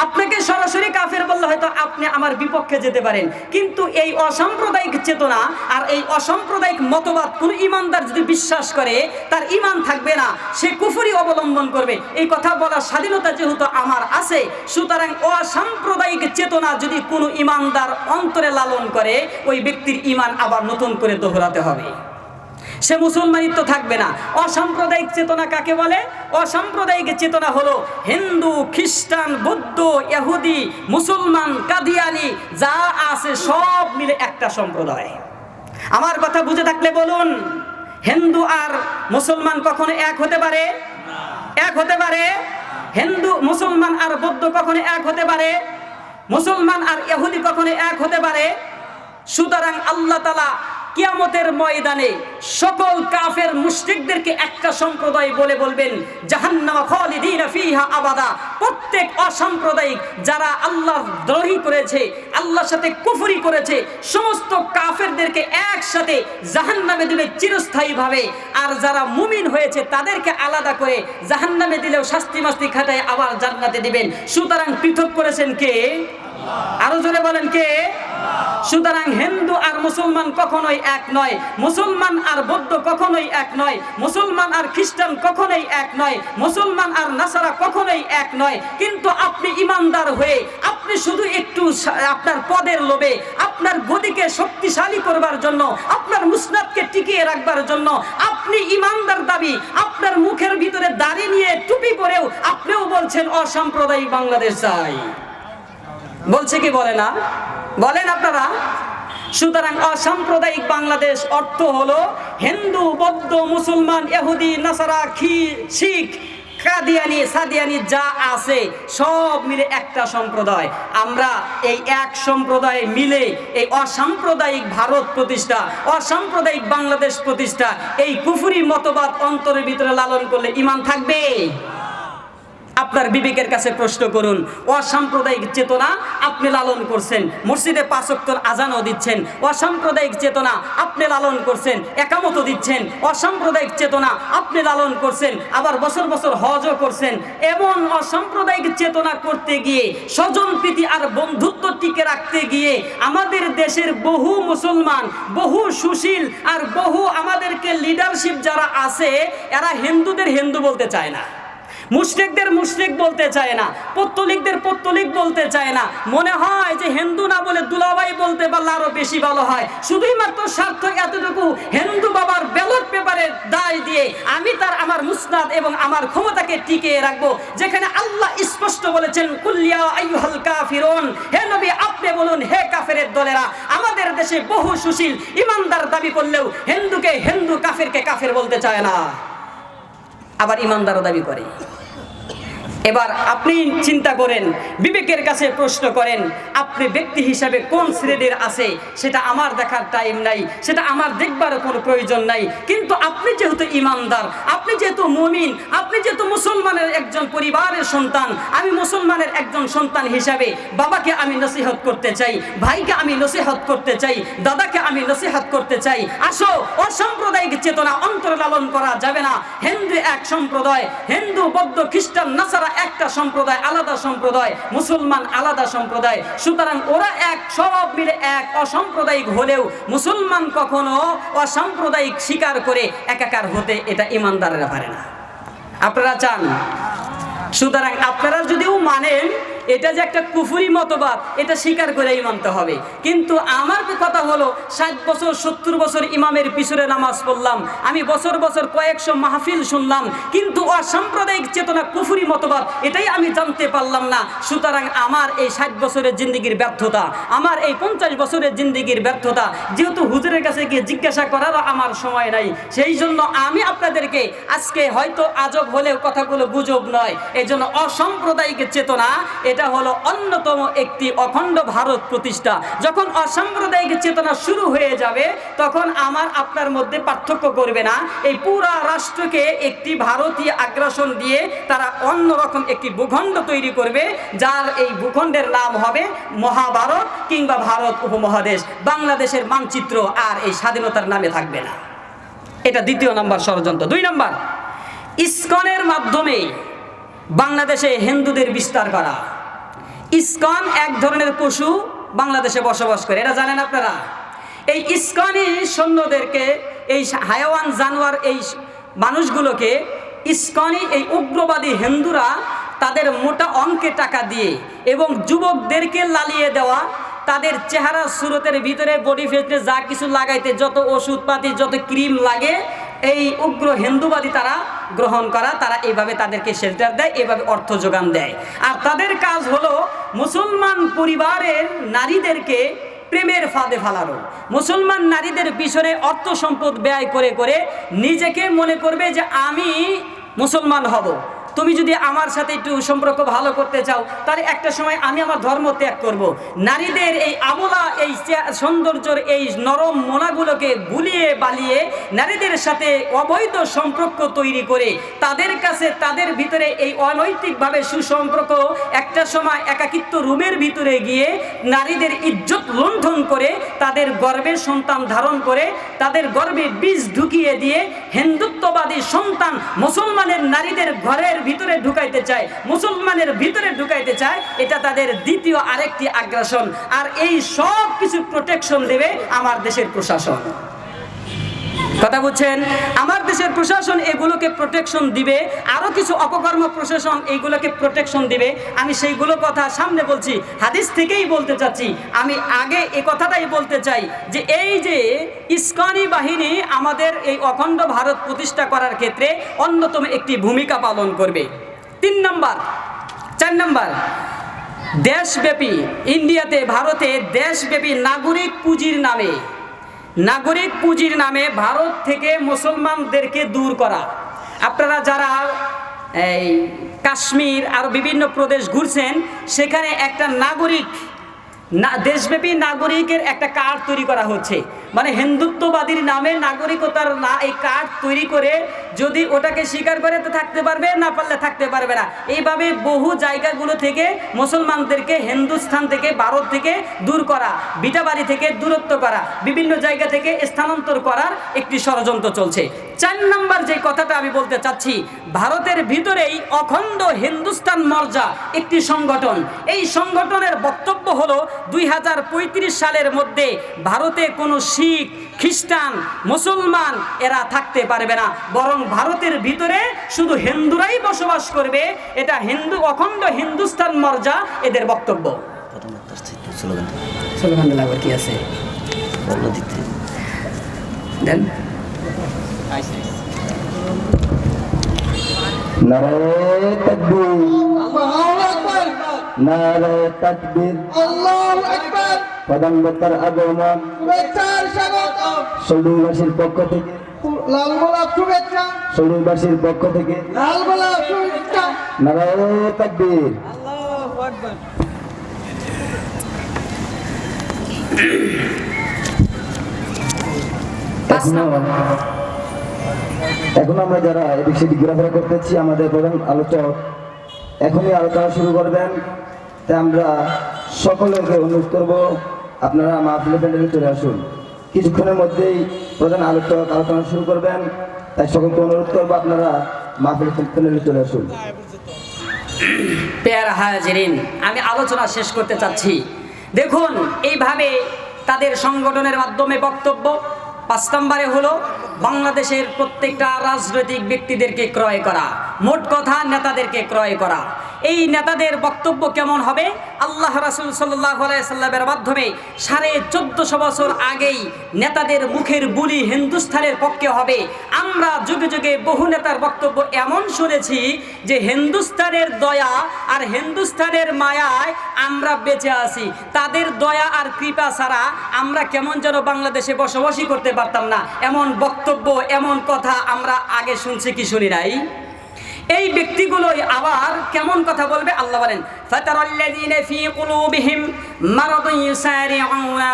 আপনাকে সরাসরি কাফের বললে হয়তো আপনি আমার বিপক্ষে যেতে পারেন, কিন্তু এই অসাম্প্রদায়িক চেতনা আর এই অসাম্প্রদায়িক মতবাদ কোন ইমানদার যদি বিশ্বাস করে তার ইমান থাকবে না, সে কুফরি অবলম্বন করবে, এই কথা বলার স্বাধীনতা যেহেতু আমার আছে। সুতরাং অসাম্প্রদায়িক চেতনা যদি কোনো ইমানদার অন্তরে লালন করে, ওই ব্যক্তির ইমান আবার নতুন করে দোহরাতে হবে, সে মুসলমানিত্ব থাকবে না। অসাম্প্রদায়িক চেতনা কাকে বলে? অসাম্প্রদায়িক চেতনা হলো হিন্দু, খ্রিস্টান, বৌদ্ধ, ইহুদি, মুসলমান, কাদিয়ানি যা আছে সব মিলে একটা সম্প্রদায়। আমার কথা বুঝে থাকলে বলুন, হিন্দু আর মুসলমান কখনো এক হতে পারে? এক হতে পারে? হিন্দু মুসলমান আর বৌদ্ধ কখনো এক হতে পারে? মুসলমান আর ইহুদি কখনো এক হতে পারে? সুতরাং আল্লাহ তাআলা কিয়ামতের ময়দানে সকল কাফের মুশরিকদেরকে একটা সম্প্রদায় বলে বলবেন জাহান্নামা খালিদিনা ফিহা আবাদা। প্রত্যেক অসাম্প্রদায়িক যারা আল্লাহ দ্রোহী করেছে, আল্লাহর সাথে কুফরি করেছে, সমস্ত কাফেরদেরকে একসাথে জাহান্নামে দিবে চিরস্থায়ীভাবে। আর যারা মুমিন হয়েছে তাদেরকে আলাদা করে জাহান্নামে দিলেও শাস্তি মাস্তি খাটায় আবার জান্নাতে দিবেন। সুতরাং পৃথক করেছেন কে? আরো জোরে বলেন কে? সুতরাং হিন্দু আর মুসলমান কখনোই এক নয়, মুসলমান আর বৌদ্ধ কখনোই এক নয়, মুসলমান আর খ্রিস্টান কখনোই এক নয়, মুসলমান আর নাসারা কখনোই এক নয়। কিন্তু আপনি ইমানদার হয়ে আপনি শুধু একটু আপনার পদের লোভে, আপনার গদিকে শক্তিশালী করবার জন্য, আপনার মুসনাদকে টিকিয়ে রাখবার জন্য আপনি ইমানদার দাবি, আপনার মুখের ভিতরে দাড়ি নিয়ে টুপি পরেও আপনিও বলছেন অসাম্প্রদায়িক বাংলাদেশ চাই। বলছে কি বলে না? বলেন আপনারা। সুতরাং অসাম্প্রদায়িক বাংলাদেশ অর্থ হলো হিন্দু, বৌদ্ধ, মুসলমান, ইহুদি, নাসারা, শিখ, কাদিয়ানি, সাদিয়ানি যা আছে সব মিলে একটা সম্প্রদায়। আমরা এই এক সম্প্রদায় মিলে এই অসাম্প্রদায়িক ভারত প্রতিষ্ঠা, অসাম্প্রদায়িক বাংলাদেশ প্রতিষ্ঠা, এই কুফরি মতবাদ অন্তরের ভিতরে লালন করলে ঈমান থাকবে? আপনার বিবেকের কাছে প্রশ্ন করুন। অসাম্প্রদায়িক চেতনা আপনি লালন করছেন, মসজিদে 5 ওয়াক্ত আজানও দিচ্ছেন, অসাম্প্রদায়িক চেতনা আপনি লালন করছেন, একামতও দিচ্ছেন, অসাম্প্রদায়িক চেতনা আপনি লালন করছেন, আবার বছর বছর হজও করছেন। এমন অসাম্প্রদায়িক চেতনা করতে গিয়ে, স্বজন প্রীতি আর বন্ধুত্ব টিকে রাখতে গিয়ে আমাদের দেশের বহু মুসলমান, বহু সুশীল আর বহু আমাদেরকে লিডারশিপ যারা আছে, এরা হিন্দুদের হিন্দু বলতে চায় না, মুশরিকদের মুশরিক বলতে চায় না, পত্তলিকদের পত্তলিক বলতে চায় না। মনে হয় যে হিন্দু না বলে দুলাভাই বলতে পারলে আরো বেশি ভালো হয়। শুধুই মাত্র স্বার্থ এতটুকু, হিন্দু বাবার ব্যালট পেপারে দায় দিয়ে আমি তার আমার মুসনাদ এবং আমার ক্ষমতাকে টিকিয়ে রাখবো, যেখানে আল্লাহ স্পষ্ট বলেছেন কুল্লিয়া আইয়ুহাল কাফিরুন, হে নবী আপনি বলুন হে কাফেরের দলেরা। আমাদের দেশে বহু সুশীল ইমানদার দাবি করলেও হিন্দুকে হিন্দু, কাফেরকে কাফের বলতে চায় না, আবার ইমানদারও দাবি করে। এবার আপনি চিন্তা করেন, বিবেকের কাছে প্রশ্ন করেন, আপনি ব্যক্তি হিসাবে কোন শ্রেণীর আছে সেটা আমার দেখার টাইম নাই, সেটা আমার দেখবারও কোনো প্রয়োজন নাই। কিন্তু আপনি যেহেতু ইমানদার, আপনি যেহেতু মুমিন, আপনি যেহেতু মুসলমানের একজন পরিবারের সন্তান, আমি মুসলমানের একজন সন্তান হিসাবে বাবাকে আমি নসিহত করতে চাই, ভাইকে আমি নসিহত করতে চাই, দাদাকে আমি নসিহত করতে চাই। আসো, অসাম্প্রদায়িক চেতনা অন্তরে লালন করা যাবে না। হিন্দু এক সম্প্রদায়, হিন্দু, বৌদ্ধ, খ্রিস্টান, নাসারা একটা সম্প্রদায়, আলাদা সম্প্রদায়, মুসলমান আলাদা সম্প্রদায়। সুতরাং ওরা এক, সব মিলে এক। অসাম্প্রদায়িক হলেও মুসলমান কখনো অসাম্প্রদায়িক স্বীকার করে একাকার হতে এটা ইমানদারেরা পারে না। আপনারা চান? সুতরাং আপনারা যদিও মানেন এটা যে একটা কুফরি মতবাদ, এটা স্বীকার করেই মানতে হবে। কিন্তু আমার কথা হলো 60 বছর 70 বছর ইমামের পিছনে নামাজ পড়লাম, আমি বছর বছর কয়েকশো মাহফিল শুনলাম, কিন্তু অসাম্প্রদায়িক চেতনা কুফরি মতবাদ এটাই আমি জানতে পারলাম না। সুতরাং আমার এই 60 বছরের জিন্দিগির ব্যর্থতা, আমার এই 50 বছরের জিন্দিগির ব্যর্থতা, যেহেতু হুজুরের কাছে গিয়ে জিজ্ঞাসা করারও আমার সময় নাই, সেই জন্য আমি আপনাদেরকে আজকে হয়তো আজব হলেও কথাগুলো গুজব নয়, এই জন্য অসাম্প্রদায়িক চেতনা এটা হলো অন্যতম একটি অখণ্ড ভারত প্রতিষ্ঠা। যখন অসাম্প্রদায়িক চেতনা শুরু হয়ে যাবে তখন আমার আপনার মধ্যে পার্থক্য করবে না, এই পুরা রাষ্ট্রকে একটি ভারতীয় আগ্রাসন দিয়ে তারা অন্যরকম একটি ভূখণ্ড তৈরি করবে, যার এই ভূখণ্ডের নাম হবে মহাভারত কিংবা ভারত উপমহাদেশ। বাংলাদেশের মানচিত্র আর এই স্বাধীনতার নামে থাকবে না। এটা দ্বিতীয় নম্বর ষড়যন্ত্র। 2 নম্বর, ইসকনের মাধ্যমে বাংলাদেশে হিন্দুদের বিস্তার করা। ইসকন এক ধরনের পশু বাংলাদেশে বসবাস করে, এটা জানেন আপনারা? এই ইসকনি সৈন্যদেরকে, এই হায়াওয়ান জানোয়ার, এই মানুষগুলোকে ইসকনি এই উগ্রবাদী হিন্দুরা তাদের মোটা অঙ্কে টাকা দিয়ে এবং যুবকদেরকে লালিয়ে দেওয়া, তাদের চেহারা সুরতের ভিতরে বডি ফিটনেস যা কিছু লাগাইতে যত ওষুধপাতি যত ক্রিম লাগে এই উগ্র হিন্দুবাদী তারা গ্রহণ করা, তারা এইভাবে তাদেরকে শেল্টার দেয়, এইভাবে অর্থ যোগান দেয়। আর তাদের কাজ হলো মুসলমান পরিবারের নারীদেরকে প্রেমের ফাঁদে ফালানো। মুসলমান নারীদের পিছনে অর্থ সম্পদ ব্যয় করে করে নিজেকে মনে করবে যে আমি মুসলমান হব। তুমি যদি আমার সাথে একটু সম্পর্ক ভালো করতে চাও তাহলে একটা সময় আমি আমার ধর্ম ত্যাগ করব। নারীদের এই আবলা এই সৌন্দর্যের এই নরম মোনাগুলোকে গুলিয়ে বালিয়ে নারীদের সাথে অবৈধ সম্পর্ক তৈরি করে তাদের কাছে তাদের ভিতরে এই অনৈতিকভাবে সুসম্পর্ক একটা সময় একাকিত্ব রুমের ভিতরে গিয়ে নারীদের ইজ্জত লুণ্ঠন করে তাদের গর্ভে সন্তান ধারণ করে তাদের গর্ভে বীজ ঢুকিয়ে দিয়ে হিন্দুত্ববাদী সন্তান মুসলমানের নারীদের ঘরের ভিতরে ঢুকাইতে চায়, মুসলমানের ভিতরে ঢুকাইতে চায়। এটা তাদের দ্বিতীয় আরেকটি আগ্রাসন। আর এই সব কিছু প্রোটেকশন দেবে আমার দেশের প্রশাসন। কথা বুঝছেন? আমার দেশের প্রশাসন এগুলোকে প্রোটেকশন দিবে, আরো কিছু অপকর্ম প্রশাসন এইগুলোকে প্রোটেকশন দিবে। আমি সেইগুলো কথা সামনে বলছি, হাদিস থেকেই বলতে চাচ্ছি। আমি আগে এই কথাটাই বলতে চাই যে এই যে ইসকনি বাহিনী আমাদের এই অখণ্ড ভারত প্রতিষ্ঠা করার ক্ষেত্রে অন্যতম একটি ভূমিকা পালন করবে। 3 নম্বর, 4 নম্বর, দেশব্যাপী ইন্ডিয়াতে ভারতে দেশব্যাপী নাগরিক পুঁজির নামে ভারত থেকে মুসলমানদেরকে দূর করা। আপনারা যারা এই কাশ্মীর আর বিভিন্ন প্রদেশ ঘুরছেন সেখানে একটা দেশব্যাপী নাগরিকের একটা কার্ড তৈরি করা হচ্ছে, মানে হিন্দুত্ববাদীর নামে নাগরিকতার এই কার্ড তৈরি করে যদি ওটাকে স্বীকার করে তো থাকতে পারবে, না পারলে থাকতে পারবে না। এইভাবে বহু জায়গাগুলো থেকে মুসলমানদেরকে হিন্দুস্থান থেকে ভারত থেকে দূর করা, বিটাবাড়ি থেকে দূরত্ব করা, বিভিন্ন জায়গা থেকে স্থানান্তর করার একটি ষড়যন্ত্র চলছে। 4 নম্বর যে কথাটা আমি বলতে চাচ্ছি, ভারতের ভিতরেই অখণ্ড হিন্দুস্তান মর্জা একটি সংগঠন। এই সংগঠনের বক্তব্য হলো 2035 সালের মধ্যে ভারতে কোনো শিখ, খ্রিস্টান, মুসলমান এরা থাকতে পারবে না, বরং ভারতের ভিতরে শুধু হিন্দুরাই বসবাস করবে। এটা অখণ্ড হিন্দুস্তান মর্জা এদের বক্তব্য। স্লোগান দিলে আবার কি আছে দেন? নারে তাকবীর, আল্লাহু আকবার, নারে তাকবীর, আল্লাহু আকবার। প্রধানমন্ত্রীর আগমন, শুভেচ্ছার স্বাগতম। সৌদিবাসীর পক্ষ থেকে লাল গোলাপ শুভেচ্ছা, সৌদিবাসীর পক্ষ থেকে লাল গোলাপ শুভেচ্ছা। নারে তাকবীর, আল্লাহু আকবার। এখন আমরা যারা এদিক সেদিক ঘোরাফেরা করতেছি আমাদের প্রধান আলোচক এখনই আলোচনা শুরু করবেন, তাই আমরা সকলকে অনুরোধ করব আপনারা মাহফিল প্যান্ডেলে চলে আসুন। কিছুক্ষণের মধ্যেই প্রধান আলোচক আলোচনা শুরু করবেন, তাই সকলকে অনুরোধ করবো আপনারা মাহফিল প্যান্ডেলে চলে আসুন। প্যারা হাজিরিন, আমি আলোচনা শেষ করতে চাচ্ছি। দেখুন এইভাবে তাদের সংগঠনের মাধ্যমে বক্তব্য। 5 নম্বরে হলো বাংলাদেশের প্রত্যেকটা রাজনৈতিক ব্যক্তিদেরকে ক্রয় করা, মোট কথা নেতাদেরকে ক্রয় করা। এই নেতাদের বক্তব্য কেমন হবে? আল্লাহ রাসূল সাল্লাল্লাহু আলাইহি সাল্লামের মাধ্যমে 1450 বছর আগেই নেতাদের মুখের বুলি হিন্দুস্তানের পক্ষে হবে। আমরা যুগে যুগে বহু নেতার বক্তব্য এমন শুনেছি যে হিন্দুস্তানের দয়া আর হিন্দুস্তানের মায়ায় আমরা বেঁচে আছি, তাদের দয়া আর কৃপা ছাড়া আমরা কেমন যেন বাংলাদেশে বসবাসই করতে পারতাম না। এমন বক্তব্য, এমন কথা আমরা আগে শুনছি কি শুনি নাই? এই ব্যক্তিগুলোই আবার কেমন কথা বলবে আল্লাহ বলেন, ফাতারাল্লাযীনা ফী কুলূবিহিম মারাদুন ইউসারিউনা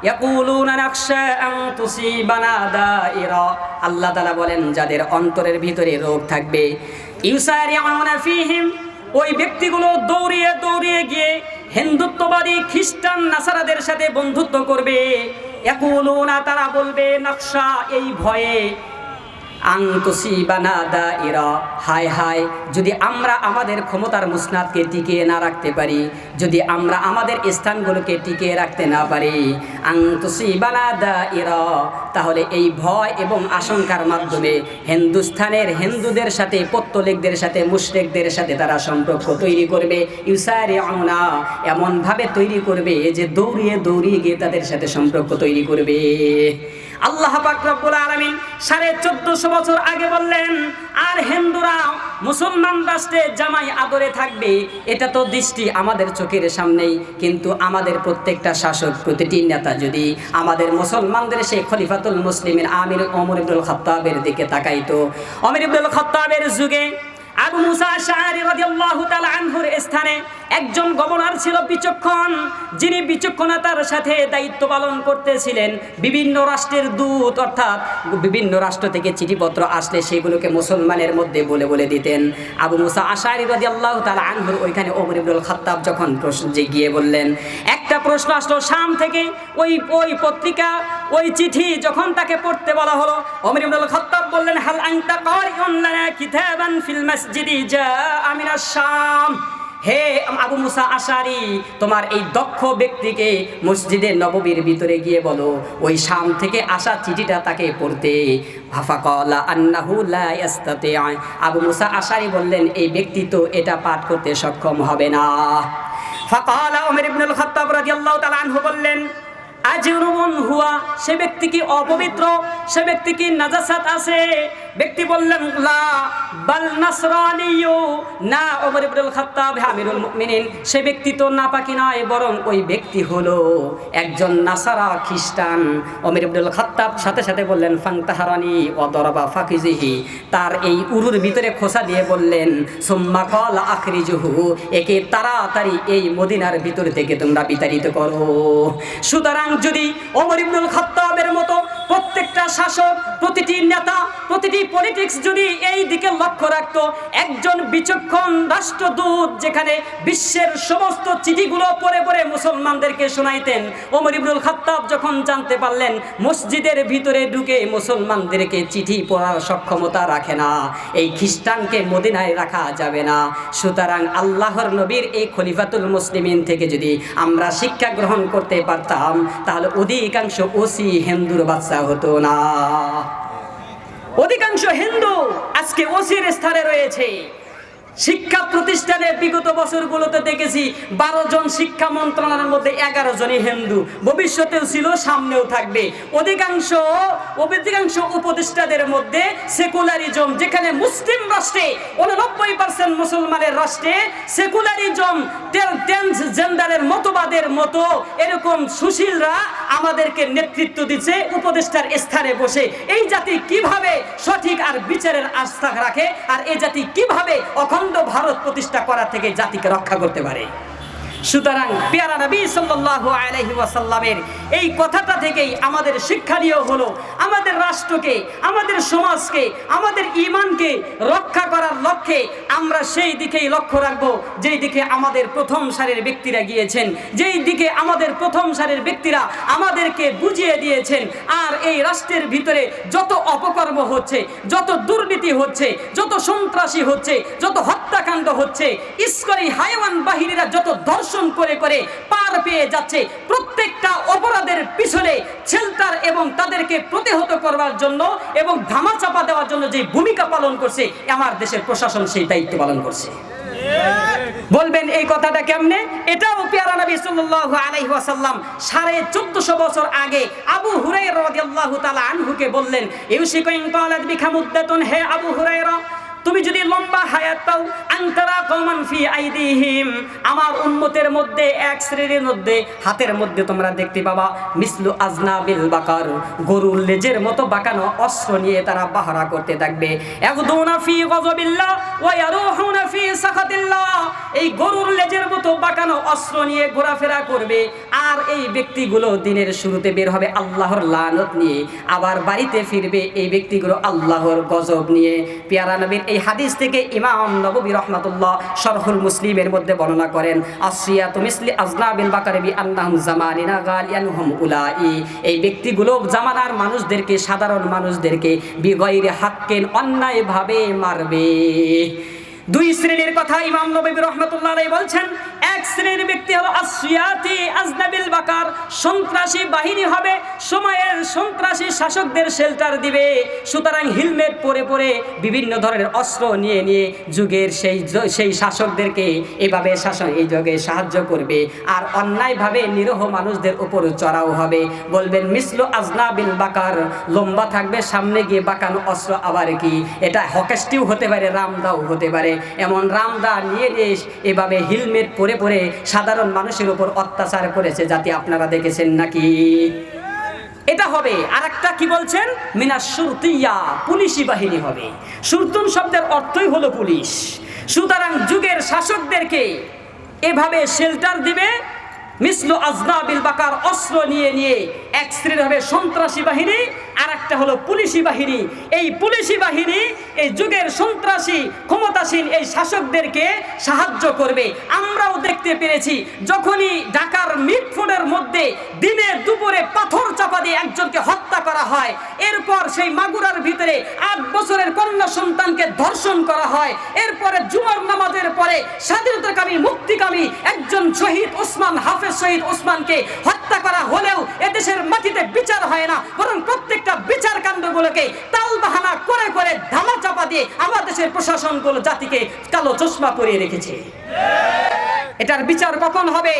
ইয়াকুলুনা নাখশা আন তুসিবানা দাইরা। আল্লাহ তাআলা বলেন যাদের অন্তরের ভিতরে রোগ থাকবে, ইউসারিউনা ফীহিম, ওই ব্যক্তিগুলো দৌড়িয়ে দৌড়িয়ে গিয়ে হিন্দুত্ববাদী খ্রিস্টান নাসারাদের সাথে বন্ধুত্ব করবে। ইয়াকুলুনা, তারা বলবে, নাখশা, এই ভয়ে, আন তুসিবানা দাইরা, হায় হায় যদি আমরা আমাদের ক্ষমতার মুসনাদকে টিকিয়ে না রাখতে পারি, যদি আমরা আমাদের স্থানগুলোকে টিকিয়ে রাখতে না পারি, আন তুসিবানা দাইরা, তাহলে এই ভয় এবং আশঙ্কার মাধ্যমে হিন্দুস্থানের হিন্দুদের সাথে, পত্তলিকদের সাথে, মুশরিকদের সাথে তারা সম্পর্ক তৈরি করবে। ইউসারিউনা, এমনভাবে তৈরি করবে যে দৌড়িয়ে দৌড়িয়ে গিয়ে তাদের সাথে সম্পর্ক তৈরি করবে। আল্লাহ পাক রব্বুল আলামিন 1450 বছর আগে বললেন, আর হিন্দুরা মুসলমান রাষ্ট্রে জামাই আদরে থাকবে। এটা তো দৃষ্টি আমাদের চোখের সামনেই, কিন্তু আমাদের প্রত্যেকটা শাসক, প্রতিটি নেতা যদি আমাদের মুসলমানদের সেই খলিফাতুল মুসলিমিন আমির ওমর ইবনুল খাত্তাবের দিকে তাকাইতো, ওমর ইবনুল খাত্তাবের যুগে আবু মুসা আশআরী রাদিয়াল্লাহু তাআলা আনহুর স্থানে একজন গভর্নর ছিল বিচক্ষণ, যিনি বিচক্ষণতার সাথে দায়িত্ব পালন করতেছিলেন। বিভিন্ন রাষ্ট্রের দূত, অর্থাৎ বিভিন্ন রাষ্ট্র থেকে চিঠিপত্র আসলে সেগুলোকে মুসলমানের মধ্যে বলে বলে দিতেন। আবু মুসা আশআরী রাদিয়াল্লাহু তাআলা আনহুর ওইখানে ওমর ইবনুল খাত্তাব যখন প্রশ্ন গিয়ে বললেন, একটা প্রশ্ন আসলো শাম থেকে, ওই পত্রিকা, ওই চিঠি যখন তাকে পড়তে বলা হলো, ওমর ইবনুল খাত্তাব বললেন, হাল আনতা কারিউন লানা কিতাবান ফিল মাসজিদি জাআ মিনাশ শাম। হে আবু মুসা আশআরী, তোমার এই দক্ষ ব্যক্তিকে মসজিদে নববীর ভিতরে গিয়ে বলো ওই শাম থেকে আসা চিঠিটা তাকে পড়তে। ফাকালা আন্নাহু লা ইস্তাতি। আবু মুসা আশআরী বললেন, এই ব্যক্তি তো এটা পাঠ করতে সক্ষম হবে না। ফাকালা ওমর ইবনুল খাত্তাব রাদিয়াল্লাহু তাআলা আনহু বললেন, আজরুন হুয়া, সে ব্যক্তি কি অপবিত্র, সে ব্যক্তি কি নাজাসাত আছে? ব্যক্তি বললেন, লা বাল নাসরানিয়ু, না ওমর ইবনুল খাত্তাব আমিরুল মুমিনিন, সে ব্যক্তি তো নাপাকি নয়, বরং ওই ব্যক্তি হলো একজন নাসারা, খ্রিস্টান। ওমর ইবনুল খাত্তাব সাথে সাথে বললেন, ফাংতাহারানি ওয়া দারাবা ফাকিজিহি, তার এই উরুর ভিতরে খোসা দিয়ে বললেন, সুম্মা ক্বালা আখরিজুহু, একে তাড়াতাড়ি এই মদিনার ভিতর থেকে তোমরা বিতাড়িত করো। সুতরাং যদি ওমর ইবনুল খাত্তাবের মতো প্রত্যেকটা শাসক, প্রতিটি নেতা, প্রতিটি পলিটিক্স যদি এই দিকে লক্ষ্য রাখতো, একজন বিচক্ষণ রাষ্ট্রদূত যেখানে বিশ্বের সমস্ত চিঠিগুলো পড়ে পড়ে মুসলমানদেরকে শোনাইতেন, ওমর ইবনুল খাত্তাব যখন জানতে পারলেন মসজিদের ভিতরে ঢুকে মুসলমানদেরকে চিঠি পড়ার সক্ষমতা রাখে না, এই খ্রিস্টানকে মদিনায় রাখা যাবে না, সুতরাং আল্লাহর নবীর এই খলিফাতুল মুসলিমিন থেকে যদি আমরা শিক্ষা গ্রহণ করতে পারতাম, তাহলে অধিকাংশ ওসি হিন্দুর বাচ্চা হতো না। অধিকাংশ হিন্দু আজকে ওসির স্থানে রয়েছে। শিক্ষা প্রতিষ্ঠানে বিগত বছরগুলোতে দেখেছি 12 জন শিক্ষা মন্ত্রণালয়ের মধ্যে 11 জনই হিন্দু, ভবিষ্যতেও ছিল, সামনেও থাকবে। অধিকাংশ উপদেষ্টাদের মধ্যে সেকুলারিজম, যেখানে মুসলিম রাষ্ট্রে 89% মুসলমানের রাষ্ট্রে সেকুলারিজম, ট্রান্সজেন্ডারের মতবাদের মতো এরকম সুশীলরা আমাদেরকে নেতৃত্ব দিচ্ছে উপদেষ্টার স্থানে বসে। এই জাতি কিভাবে সঠিক আর বিচারের আস্থা রাখে, আর এই জাতি কিভাবে অখণ্ড ভারত প্রতিষ্ঠা করা থেকে জাতিকে রক্ষা করতে পারে? সুতরাং পেয়ারা নবী সাল্লাল্লাহু আলাইহি ওয়াসাল্লামের এই কথাটা থেকেই আমাদের শিক্ষণীয় হলো, আমাদের রাষ্ট্রকে, আমাদের সমাজকে, আমাদের ঈমানকে রক্ষা করার লক্ষ্যে আমরা সেই দিকেই লক্ষ্য রাখবো যেই দিকে আমাদের প্রথম সারির ব্যক্তিরা গিয়েছেন, যেই দিকে আমাদের প্রথম সারির ব্যক্তিরা আমাদেরকে বুঝিয়ে দিয়েছেন। আর এই রাষ্ট্রের ভিতরে যত অপকর্ম হচ্ছে, যত দুর্নীতি হচ্ছে, যত সন্ত্রাসী হচ্ছে, যত হত্যাকাণ্ড হচ্ছে, ইস্করি হাইওয়ান বাহিনীরা যত দর্শন করে করে পার পেয়ে যাচ্ছে, প্রত্যেকটা অপরাধের পিছনে শেল্টার এবং তাদেরকে প্রতিহত করবার জন্য এবং ধামাচাপা দেওয়ার জন্য যে ভূমিকা পালন করছে আমার দেশের প্রশাসন, সেই দায়িত্ব পালন করছে। বলবেন এই কথাটা কেমনে? এটাও পেয়ারা নবী সাল্লাল্লাহু আলাইহি ওয়াসাল্লাম 1450 বছর আগে আবু হুরায়রা রাদিয়াল্লাহু তাআলা আনহুকে বললেন, ইউশিকু ইন ক্বালাত বিকা মুদ্দাতুন, হে আবু হুরায়রা, তুমি যদি লম্বা হায়াত পাও, আনতারা কওমান ফি আইদিহিম, আমার উম্মতের মধ্যে এক শ্রেণীর মধ্যে হাতের মধ্যে তোমরা দেখতে পাবা মিসলু আজনাবিল বাকার, গরুর লেজের মতো বাঁকানো অস্ত্র নিয়ে তারা পাহারা করতে থাকবে। ইয়াগদুনা ফি গযবিল্লাহ ওয়া ইয়ারুহুনা ফি সাখাতিল্লাহ, এই গরুর লেজের মতো বাঁকানো অস্ত্র নিয়ে ঘোরাফেরা করবে। আর এই ব্যক্তিগুলো দিনের শুরুতে বের হবে আল্লাহর লানত নিয়ে, আবার বাড়িতে ফিরবে এই ব্যক্তিগুলো আল্লাহর গজব নিয়ে। পেয়ারা নবীর এই হাদিস থেকে ইমাম নববী রাহমাতুল্লাহ শরহুল মুসলিমের মধ্যে বর্ণনা করেন, আসরিয়াতু মিসলি আজনাবিল বাকারি বি আন্নাহুম জামানিনা গালিয়ানহুম উলাই, এই ব্যক্তিগুলো জামানার মানুষদেরকে, সাধারণ মানুষদেরকে বিগয়রে হাক্কিন, অন্যায়ভাবে মারবে। দুই শ্রেণীর কথা ইমাম নববী রাহমাতুল্লাহ আলাইহি বলছেন। এক শ্রেণীর ব্যক্তি হলো আসরিয়াতি আজনাবিল বাকার, সন্ত্রাসী বাহিনী হবে, সময়ের সন্ত্রাসী শাসকদের শেল্টার দিবে। সুতরাং হেলমেট পরে পরে বিভিন্ন ধরনের অস্ত্র নিয়ে নিয়ে যুগের সেই শাসকদেরকে এভাবে শাসন এই যুগে সাহায্য করবে। আর অন্যায়ভাবে নিরহ মানুষদের উপর চড়াও হবে। বলবেন মিসলু আজনাবিল বাকার, লম্বা থাকবে, সামনে গিয়ে বাঁকানো অস্ত্র। আবার কি এটা হকেস্টিও হতে পারে, রামদাও হতে পারে। এমন রামদা নিয়ে এভাবে হেলমেট পরে পরে সাধারণ মানুষের উপর অত্যাচার করেছে, যাতে আপনারা দেখেছেন নাকি? এটা হবে। আর একটা কি বলছেন, মিনাশ শুরতিয়া, পুলিশি বাহিনী হবে। শুরতুন শব্দের অর্থই হলো পুলিশ। সুতরাং যুগের শাসকদেরকে এভাবে শেল্টার দিবে মিসলু আজনাবিল বাকার, অস্ত্র নিয়ে নিয়ে। এক শ্রেণীর হবে সন্ত্রাসী বাহিনী, আর একটা হলো পুলিশি বাহিনী। এই পুলিশি বাহিনী এই যুগের সন্ত্রাসী ক্ষমতাসীন এই শাসকদেরকে সাহায্য করবে। আমরাও দেখতে পেরেছি, যখনই ঢাকার মিটফোর্ডের মধ্যে দিনে দুপুরে পাথর চাপা দিয়ে একজনকে হত্যা করা হয়, এরপর সেই মাগুরার ভিতরে 8 বছরের কন্যা সন্তানকে ধর্ষণ করা হয়, এরপরে জুমার নামাজের পরে স্বাধীনতাকামী মুক্তিকামী একজন শহীদ ওসমান, হাফেজ শহীদ ওসমানকে হত্যা করা হলেও এদেশের মাটিতে বিচার হয় না, বরং প্রত্যেকটা বিচার কাণ্ডগুলোকে তাল বাহানা করে করে ধামা চাপা দিয়ে আমার দেশের প্রশাসনগুলো জাতিকে কালো চশমা পরিয়ে রেখেছে। এটার বিচার কখন হবে?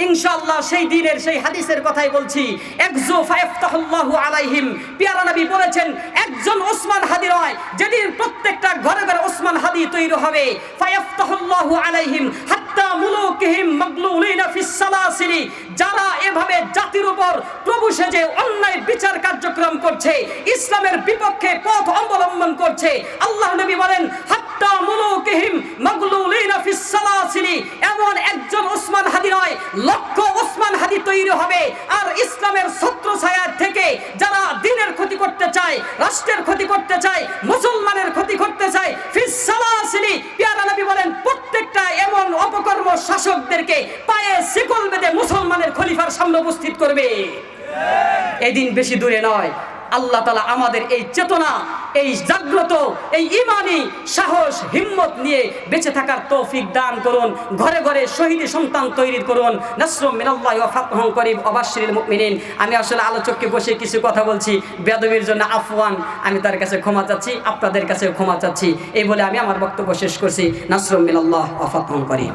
ইনশাআল্লাহ সেই দিনের সেই হাদিসের কথাই বলছি। একজু ফায়ফতাহুল্লাহু আলাইহিম, পেয়ারা নবী বলেছেন একজন ওসমান হাদি নয়, যেদিন প্রত্যেকটা ঘরে ঘরে ওসমান হাদি তৈরি হবে। ফায়ফতাহুল্লাহু আলাইহিম হাত্তা মুলুকিহিম মাগলুলিনা ফিস সালাসিলি, যারা এভাবে জাতির উপর প্রভু সেজে অন্যায় বিচার কার্যক্রম করছে, ইসলামের বিপক্ষে পথ অবলম্বন করছে, আল্লাহ নবী বলেন হাত্তা মুলুকিহিম মাগলুলিনা ফিস সালাসিলি, এমন একজন ওসমান হাদি নয়, লক্ষ ওসমান হাদি তৈরি হবে। আর ইসলামের ছত্রছায়া থেকে যারা দিনের ক্ষতি করতে চায়, রাষ্ট্রের ক্ষতি করতে চায়, মুসলমানের ক্ষতি করতে চায়, ফিস সালাসিলি, পেয়ারা নবী বলেন প্রত্যেকটা এমন অপকর্ম শাসকদেরকে পায়ে শিকল বেঁধে মুসলমানের খলিফার সামনে উপস্থিত করবে। এই দিন বেশি দূরে নয়। আল্লাহ তাআলা আমাদের এই চেতনা, এই জাগ্রত, এই ঈমানি সাহস, হিম্মত নিয়ে বেঁচে থাকার তৌফিক দান করুন। ঘরে ঘরে শহীদ সন্তান তৈরি করুন। নাসরুম মিনাল্লাহি ওয়া ফাতহুন করিব ওয়া বাশশিরিল মুমিনিন। আমি আসলে আলোচককে বসে কিছু কথা বলছি, বেয়াদবির জন্য আফওয়ান, আমি তার কাছে ক্ষমা চাচ্ছি, আপনাদের কাছে ক্ষমা চাচ্ছি। এই বলে আমি আমার বক্তব্য শেষ করছি। নাসরুম মিনাল্লাহি ওয়া ফাতহুন করিব।